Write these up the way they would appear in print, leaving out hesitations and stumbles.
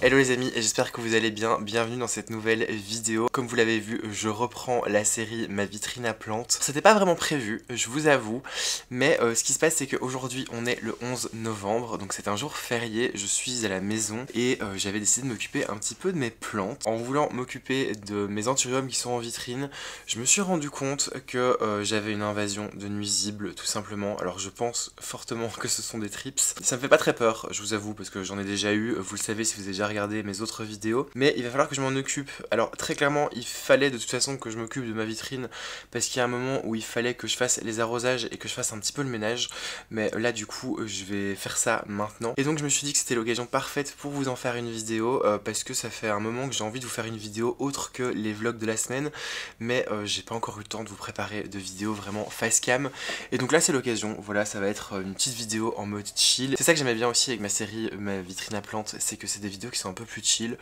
Hello les amis, et j'espère que vous allez bien, bienvenue dans cette nouvelle vidéo. Comme vous l'avez vu, je reprends la série Ma vitrine à plantes. C'était pas vraiment prévu, je vous avoue, mais ce qui se passe c'est qu'aujourd'hui on est le 11 novembre, donc c'est un jour férié, je suis à la maison et j'avais décidé de m'occuper un petit peu de mes plantes. En voulant m'occuper de mes anthuriums qui sont en vitrine, je me suis rendu compte que j'avais une invasion de nuisibles tout simplement. Alors je pense fortement que ce sont des trips. Ça me fait pas très peur, je vous avoue, parce que j'en ai déjà eu, vous le savez si vous avez déjà regardé mes autres vidéos, mais il va falloir que je m'en occupe. Alors très clairement il fallait de toute façon que je m'occupe de ma vitrine parce qu'il y a un moment où il fallait que je fasse les arrosages et que je fasse un petit peu le ménage, mais là du coup je vais faire ça maintenant. Et donc je me suis dit que c'était l'occasion parfaite pour vous en faire une vidéo parce que ça fait un moment que j'ai envie de vous faire une vidéo autre que les vlogs de la semaine, mais j'ai pas encore eu le temps de vous préparer de vidéos vraiment face cam, et donc là c'est l'occasion. Voilà, ça va être une petite vidéo en mode chill. C'est ça que j'aimais bien aussi avec ma série Ma vitrine à plantes, c'est que c'est des vidéos qui sont un peu plus chill.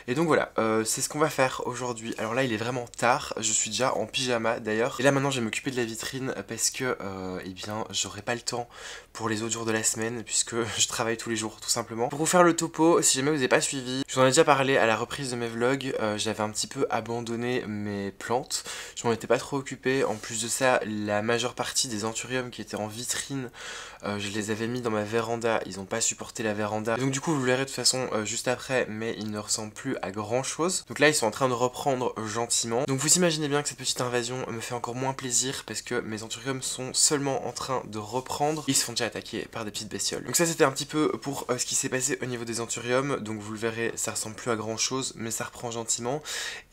Et donc voilà, c'est ce qu'on va faire aujourd'hui. Alors là il est vraiment tard, je suis déjà en pyjama d'ailleurs. Et là maintenant je vais m'occuper de la vitrine parce que eh bien j'aurai pas le temps pour les autres jours de la semaine puisque je travaille tous les jours tout simplement. Pour vous faire le topo, si jamais vous n'avez pas suivi, je vous en ai déjà parlé à la reprise de mes vlogs, j'avais un petit peu abandonné mes plantes, je m'en étais pas trop occupé. En plus de ça, la majeure partie des anthuriums qui étaient en vitrine, je les avais mis dans ma véranda, ils ont pas supporté la véranda. Et donc du coup vous le verrez de toute façon juste après, mais ils ne ressemblent plus à grand chose. Donc là ils sont en train de reprendre gentiment. Donc vous imaginez bien que cette petite invasion me fait encore moins plaisir parce que mes anthuriums sont seulement en train de reprendre. Ils se font déjà attaquer par des petites bestioles. Donc ça c'était un petit peu pour ce qui s'est passé au niveau des anthuriums. Donc vous le verrez, ça ressemble plus à grand chose, mais ça reprend gentiment.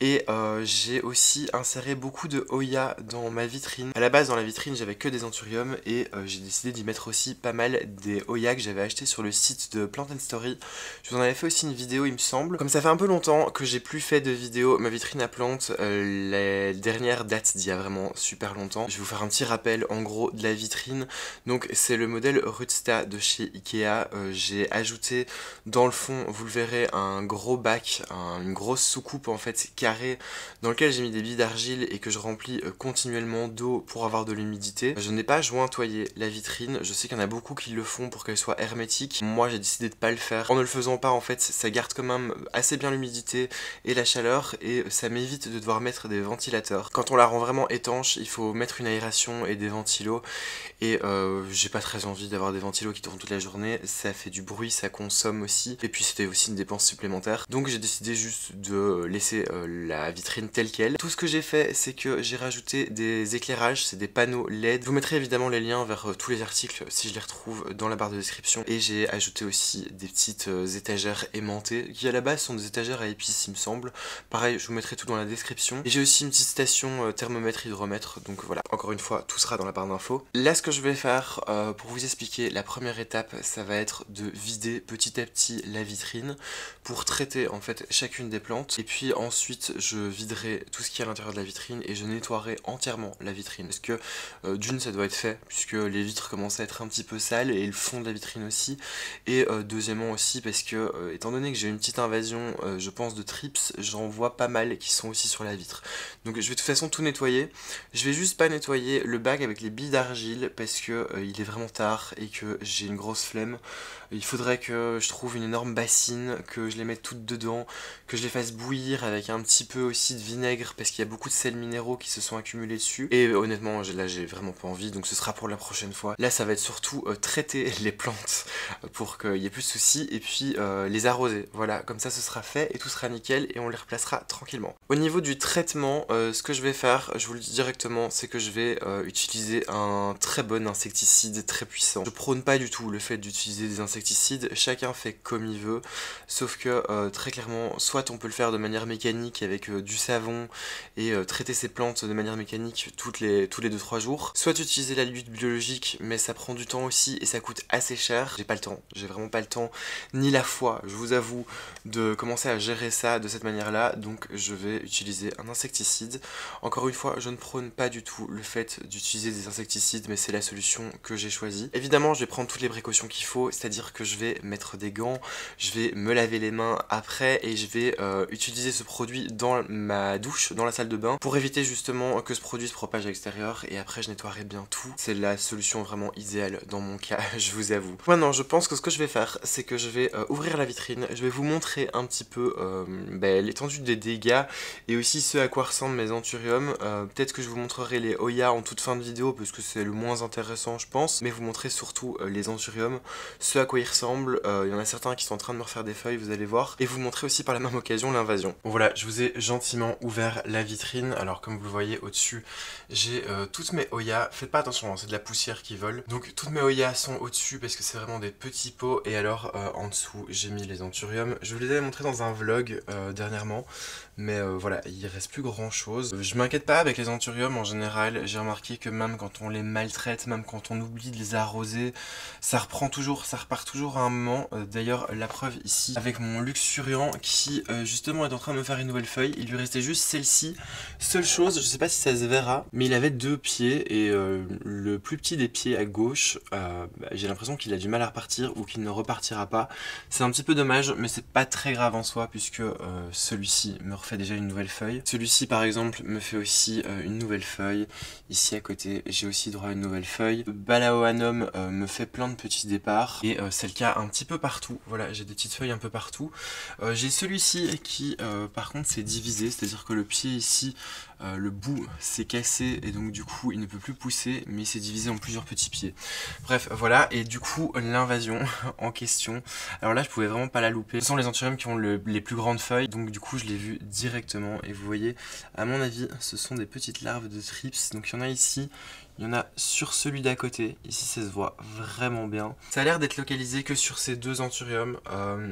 Et j'ai aussi inséré beaucoup de Hoya dans ma vitrine. À la base dans la vitrine j'avais que des anthuriums et j'ai décidé d'y mettre aussi pas mal des Hoya que j'avais acheté sur le site de Plant & Story. Je vous en avais fait aussi une vidéo il me semble. Comme ça fait un peu longtemps que j'ai plus fait de vidéo ma vitrine à plantes, les dernières datent d'il y a vraiment super longtemps. Je vais vous faire un petit rappel en gros de la vitrine. Donc c'est le modèle Rudsta de chez Ikea. J'ai ajouté dans le fond, vous le verrez, un gros bac, une grosse soucoupe en fait carrée dans lequel j'ai mis des billes d'argile et que je remplis continuellement d'eau pour avoir de l'humidité. Je n'ai pas jointoyé la vitrine, je sais qu'il y en a beaucoup qui le font pour qu'elle soit hermétique. Moi j'ai décidé de pas le faire. En ne le faisant pas en fait ça garde quand même assez bien l'humidité et la chaleur et ça m'évite de devoir mettre des ventilateurs. Quand on la rend vraiment étanche il faut mettre une aération et des ventilos et j'ai pas très envie d'avoir des ventilos qui tournent toute la journée, ça fait du bruit, ça consomme aussi et puis c'était aussi une dépense supplémentaire. Donc j'ai décidé juste de laisser la vitrine telle quelle. Tout ce que j'ai fait c'est que j'ai rajouté des éclairages, c'est des panneaux LED. Je vous mettrai évidemment les liens vers tous les articles si je les retrouve dans la barre de description. Et j'ai ajouté aussi des petites étagères aimantées qui à la base sont des étagères à épices il me semble. Pareil, je vous mettrai tout dans la description. Et j'ai aussi une petite station thermomètre hydromètre, donc voilà, encore une fois tout sera dans la barre d'infos. Là ce que je vais faire pour vous expliquer, la première étape ça va être de vider petit à petit la vitrine pour traiter en fait chacune des plantes. Et puis ensuite je viderai tout ce qui est à l'intérieur de la vitrine et je nettoierai entièrement la vitrine. Parce que d'une ça doit être fait puisque les vitres commencent à être un petit peu sales et le fond de la vitrine aussi. Et deuxièmement aussi parce que étant donné que j'ai une petite invasion je pense de trips, j'en vois pas mal qui sont aussi sur la vitre. Donc je vais de toute façon tout nettoyer. Je vais juste pas nettoyer le bac avec les billes d'argile parce que il est vraiment tard et que j'ai une grosse flemme. Il faudrait que je trouve une énorme bassine, que je les mette toutes dedans, que je les fasse bouillir avec un petit peu aussi de vinaigre parce qu'il y a beaucoup de sels minéraux qui se sont accumulés dessus. Et honnêtement là j'ai vraiment pas envie, donc ce sera pour la prochaine fois. Là ça va être surtout traiter les plantes pour qu'il y ait plus de soucis et puis les arroser. Voilà, comme ça ce sera fait et tout sera nickel et on les replacera tranquillement. Au niveau du traitement, ce que je vais faire, je vous le dis directement, c'est que je vais utiliser un très bon insecticide très puissant. Je prône pas du tout le fait d'utiliser des insecticides, chacun fait comme il veut, sauf que très clairement, soit on peut le faire de manière mécanique avec du savon et traiter ses plantes de manière mécanique tous les 2-3 jours, soit utiliser la lutte biologique, mais ça prend du temps aussi et ça coûte assez cher. J'ai pas le temps, j'ai vraiment pas le temps, ni la foi, je vous avoue, de commencer à gérer ça de cette manière-là, donc je vais utiliser un insecticide. Encore une fois, je ne prône pas du tout le fait d'utiliser des insecticides, mais c'est la solution que j'ai choisie. Évidemment, je vais prendre toutes les précautions qu'il faut, c'est-à-dire dire que je vais mettre des gants, je vais me laver les mains après et je vais utiliser ce produit dans ma douche, dans la salle de bain, pour éviter justement que ce produit se propage à l'extérieur et après je nettoierai bien tout. C'est la solution vraiment idéale dans mon cas, je vous avoue. Maintenant, je pense que ce que je vais faire, c'est que je vais ouvrir la vitrine, je vais vous montrer un petit peu l'étendue des dégâts et aussi ce à quoi ressemblent mes anthuriums. Peut-être que je vous montrerai les Hoya en toute fin de vidéo parce que c'est le moins intéressant je pense, mais vous montrer surtout les anthuriums, ce à quoi ils ressemblent. Il y en a certains qui sont en train de me refaire des feuilles, vous allez voir, et vous montrer aussi par la même occasion l'invasion. Bon voilà, je vous ai gentiment ouvert la vitrine. Alors comme vous le voyez au-dessus, j'ai toutes mes Hoya. Faites pas attention, hein, c'est de la poussière qui vole. Donc toutes mes Hoya sont au-dessus parce que c'est vraiment des petits pots, et alors en dessous j'ai mis les anthuriums. Je vous les avais montrés dans un vlog dernièrement, mais voilà, il reste plus grand chose. Je m'inquiète pas avec les anthuriums en général, j'ai remarqué que même quand on les maltraite, même quand on oublie de les arroser, ça reprend toujours, ça repart toujours à un moment. D'ailleurs la preuve ici avec mon luxuriant qui justement est en train de me faire une nouvelle feuille, il lui restait juste celle-ci. Seule chose, je sais pas si ça se verra, mais il avait 2 pieds et le plus petit des pieds à gauche, j'ai l'impression qu'il a du mal à repartir ou qu'il ne repartira pas. C'est un petit peu dommage, mais c'est pas très grave en soi puisque celui-ci me refait déjà une nouvelle feuille. Celui-ci par exemple me fait aussi une nouvelle feuille. Ici à côté j'ai aussi droit à une nouvelle feuille. Balaoanum me fait plein de petits départs et c'est le cas un petit peu partout. Voilà, j'ai des petites feuilles un peu partout. J'ai celui-ci qui par contre s'est divisé, c'est-à-dire que le pied ici, le bout s'est cassé et donc du coup il ne peut plus pousser, mais il s'est divisé en plusieurs petits pieds. Bref voilà, et du coup l'invasion en question, alors là je pouvais vraiment pas la louper. Ce sont les anthuriums qui ont les plus grandes feuilles, donc du coup je l'ai vu directement et vous voyez, à mon avis ce sont des petites larves de thrips. Donc il y en a ici, il y en a sur celui d'à côté, ici ça se voit vraiment bien. Ça a l'air d'être localisé que sur ces 2 anthuriums,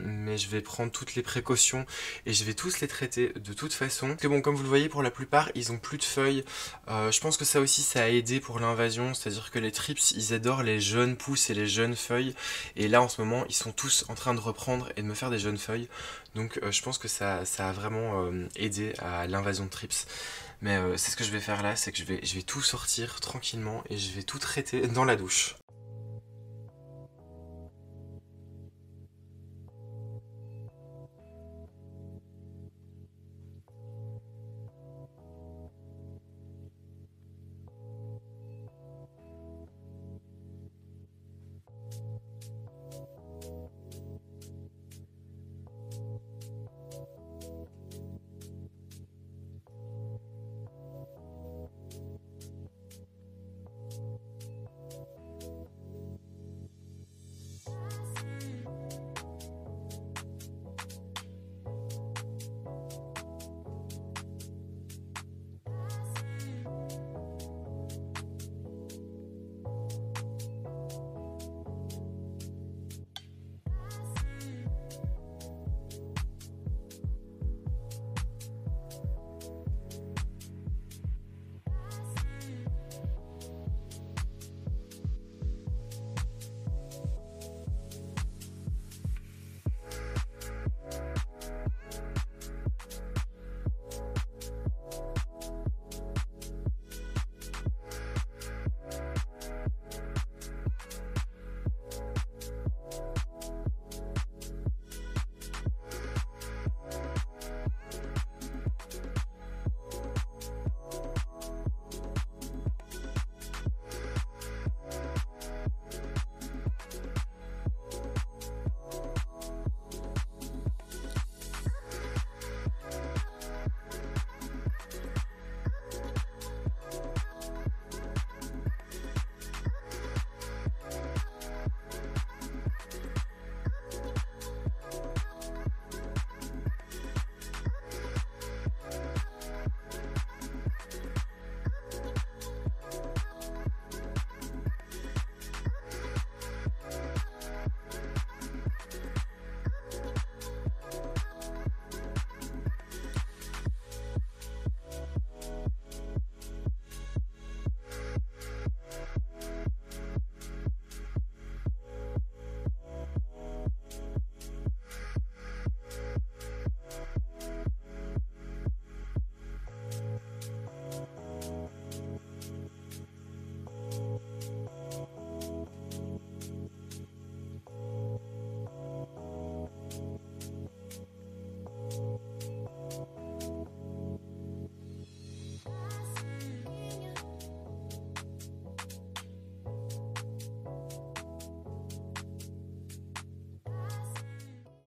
mais je vais prendre toutes les précautions et je vais tous les traiter de toute façon. Parce que bon, comme vous le voyez, pour la plupart, ils ont plus de feuilles. Je pense que ça aussi, ça a aidé pour l'invasion, c'est-à-dire que les thrips, ils adorent les jeunes pousses et les jeunes feuilles. Et là, en ce moment, ils sont tous en train de reprendre et de me faire des jeunes feuilles. Donc je pense que ça a vraiment aidé à l'invasion de thrips. Mais c'est ce que je vais faire là, c'est que je vais tout sortir tranquillement et je vais tout traiter dans la douche.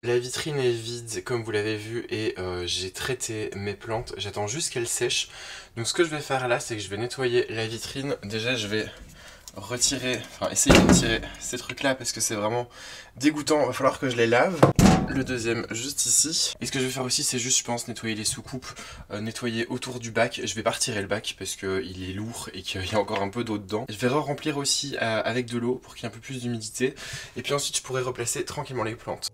La vitrine est vide comme vous l'avez vu et j'ai traité mes plantes, j'attends juste qu'elles sèchent. Donc ce que je vais faire là, c'est que je vais nettoyer la vitrine. Déjà je vais retirer, enfin essayer de retirer ces trucs là parce que c'est vraiment dégoûtant, il va falloir que je les lave. Le deuxième juste ici. Et ce que je vais faire aussi, c'est juste je pense nettoyer les soucoupes, nettoyer autour du bac. Je vais pas retirer le bac parce qu'il est lourd et qu'il y a encore un peu d'eau dedans. Je vais remplir aussi avec de l'eau pour qu'il y ait un peu plus d'humidité. Et puis ensuite je pourrai replacer tranquillement les plantes.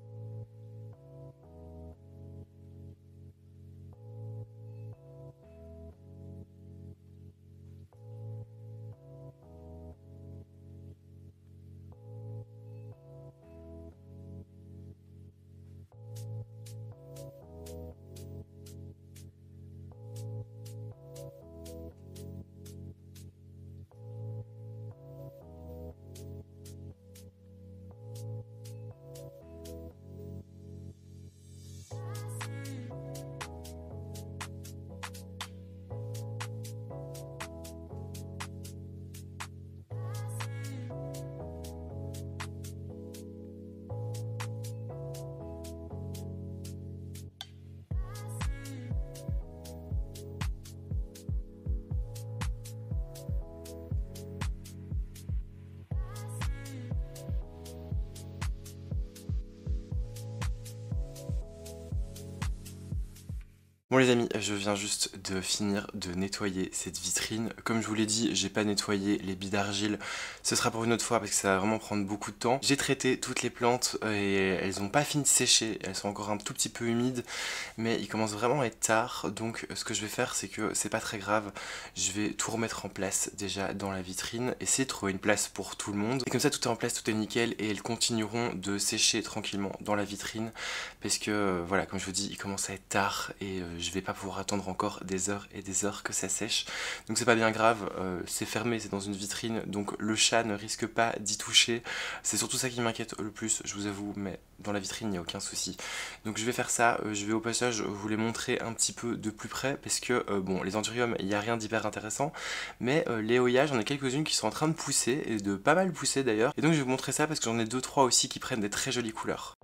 Bon les amis, je viens juste de finir de nettoyer cette vitrine. Comme je vous l'ai dit, j'ai pas nettoyé les billes d'argile. Ce sera pour une autre fois parce que ça va vraiment prendre beaucoup de temps. J'ai traité toutes les plantes et elles ont pas fini de sécher. Elles sont encore un tout petit peu humides, mais il commence vraiment à être tard. Donc ce que je vais faire, c'est que c'est pas très grave. Je vais tout remettre en place déjà dans la vitrine. Essayer de trouver une place pour tout le monde. Et comme ça tout est en place, tout est nickel et elles continueront de sécher tranquillement dans la vitrine. Parce que voilà, comme je vous dis, il commence à être tard et je vais pas pouvoir attendre encore des heures et des heures que ça sèche. Donc c'est pas bien grave, c'est fermé, c'est dans une vitrine, donc le chat ne risque pas d'y toucher. C'est surtout ça qui m'inquiète le plus, je vous avoue, mais dans la vitrine il n'y a aucun souci. Donc je vais faire ça, je vais au passage vous les montrer un petit peu de plus près, parce que bon, les anthuriums, il n'y a rien d'hyper intéressant, mais les Hoya, j'en ai quelques-unes qui sont en train de pousser, et de pas mal pousser d'ailleurs. Et donc je vais vous montrer ça parce que j'en ai 2-3 aussi qui prennent des très jolies couleurs.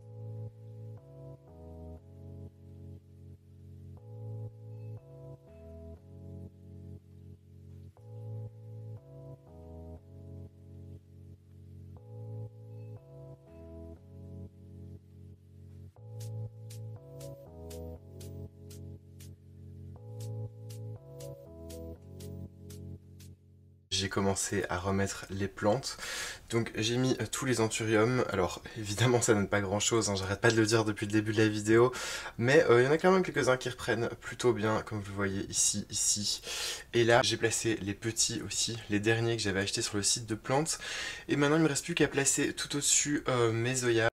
J'ai commencé à remettre les plantes, donc j'ai mis tous les anthuriums. Alors évidemment ça donne pas grand chose, hein, j'arrête pas de le dire depuis le début de la vidéo, mais il y en a quand même quelques-uns qui reprennent plutôt bien, comme vous le voyez ici. Et là j'ai placé les petits aussi, les derniers que j'avais achetés sur le site de plantes, et maintenant il me reste plus qu'à placer tout au-dessus mes Zoya.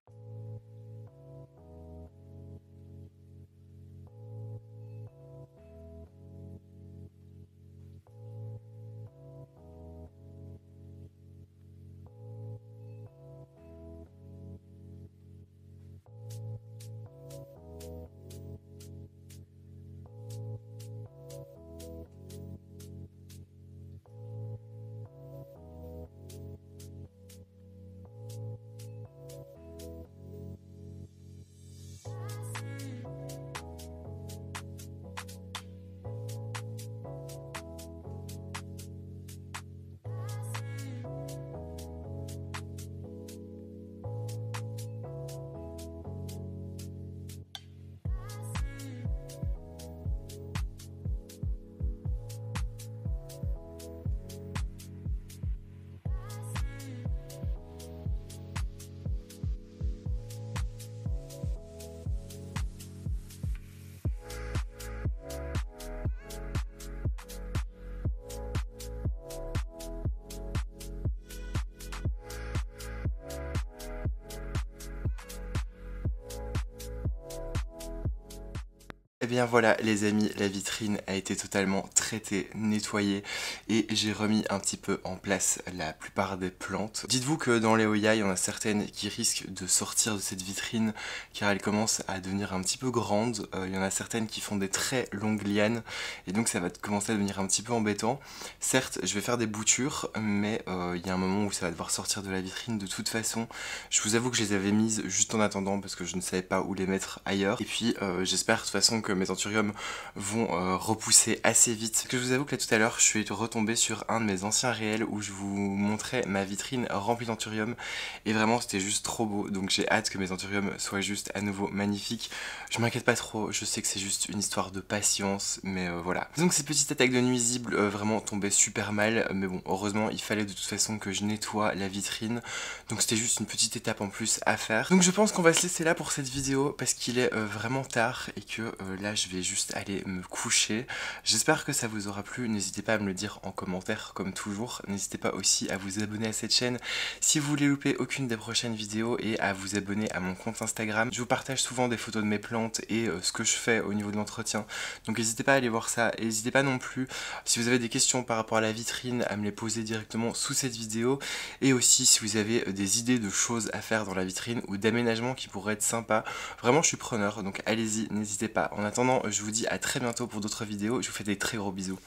Et bien voilà les amis, la vitrine a été totalement traitée, nettoyée et j'ai remis un petit peu en place la plupart des plantes. Dites-vous que dans les Hoya, il y en a certaines qui risquent de sortir de cette vitrine car elles commencent à devenir un petit peu grandes. Il y en a certaines qui font des très longues lianes et donc ça va commencer à devenir un petit peu embêtant. Certes, je vais faire des boutures, mais il y a un moment où ça va devoir sortir de la vitrine de toute façon. Je vous avoue que je les avais mises juste en attendant parce que je ne savais pas où les mettre ailleurs. Et puis j'espère de toute façon que mes anthuriums vont repousser assez vite. Que je vous avoue que là tout à l'heure je suis retombé sur un de mes anciens réels où je vous montrais ma vitrine remplie d'anthuriums et vraiment c'était juste trop beau, donc j'ai hâte que mes anthuriums soient juste à nouveau magnifiques. Je m'inquiète pas trop, je sais que c'est juste une histoire de patience, mais voilà. Donc ces petites attaques de nuisibles vraiment tombaient super mal, mais bon heureusement il fallait de toute façon que je nettoie la vitrine, donc c'était juste une petite étape en plus à faire. Donc je pense qu'on va se laisser là pour cette vidéo parce qu'il est vraiment tard et que là je vais juste aller me coucher. J'espère que ça vous aura plu, n'hésitez pas à me le dire en commentaire comme toujours. N'hésitez pas aussi à vous abonner à cette chaîne si vous voulez louper aucune des prochaines vidéos et à vous abonner à mon compte Instagram. Je vous partage souvent des photos de mes plantes et ce que je fais au niveau de l'entretien, donc n'hésitez pas à aller voir ça et n'hésitez pas non plus si vous avez des questions par rapport à la vitrine à me les poser directement sous cette vidéo, et aussi si vous avez des idées de choses à faire dans la vitrine ou d'aménagements qui pourraient être sympas. Vraiment je suis preneur, donc allez-y, n'hésitez pas. En attendant, je vous dis à très bientôt pour d'autres vidéos, je vous fais des très gros bisous.